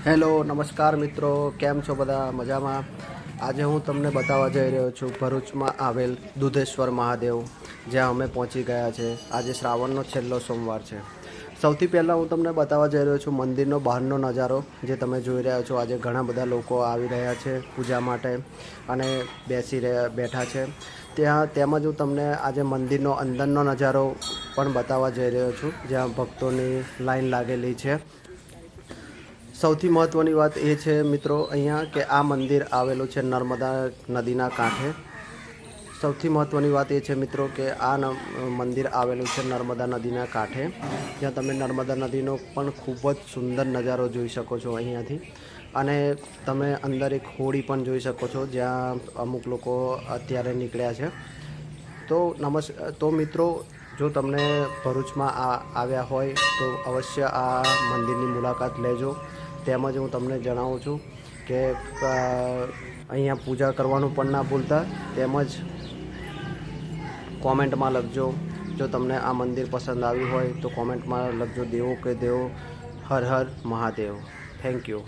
Hello નમસ્કાર મિત્રો, કેમ છો બધા? મજામાં? આજે હું તમને બતાવવા જઈ રહ્યો છું ભરૂચમાં આવેલ દુધેશ્વર મહાદેવ, જ્યાં અમે પહોંચી ગયા છે. આજે શ્રાવણનો છેલ્લો સોમવાર છે. સૌથી પહેલાં હું તમને બતાવવા જઈ રહ્યો છું મંદિરનો બહારનો નજારો, જે તમે જોઈ રહ્યા છો. આજે ઘણા બધા લોકો આવી રહ્યા છે પૂજા માટે અને બેઠા છે તેમજ હું તમને આજે મંદિરનો અંદરનો નજારો પણ બતાવવા જઈ રહ્યો છું, જ્યાં ભક્તોની લાઈન લાગેલી છે. સૌથી મહત્ત્વની વાત એ છે મિત્રો અહીંયા કે આ મંદિર આવેલું છે નર્મદા નદીના કાંઠે. સૌથી મહત્ત્વની વાત એ છે મિત્રો કે આ મંદિર આવેલું છે નર્મદા નદીના કાંઠે, જ્યાં તમે નર્મદા નદીનો પણ ખૂબ જ સુંદર નજારો જોઈ શકો છો અહીંયાથી. અને તમે અંદર એક હોડી પણ જોઈ શકો છો, જ્યાં અમુક લોકો અત્યારે નીકળ્યા છે. તો મિત્રો, જો તમને ભરૂચમાં આવ્યા હોય તો અવશ્ય આ મંદિરની મુલાકાત લેજો. તેમજ હું તમને જણાવું છું કે અહીંયા પૂજા કરવાનું પણ ના ભૂલતા. તેમજ કોમેન્ટમાં લખજો, જો તમને આ મંદિર પસંદ આવ્યું હોય તો કોમેન્ટમાં લખજો દેવો કે દેવો. હર હર મહાદેવ. Thank you.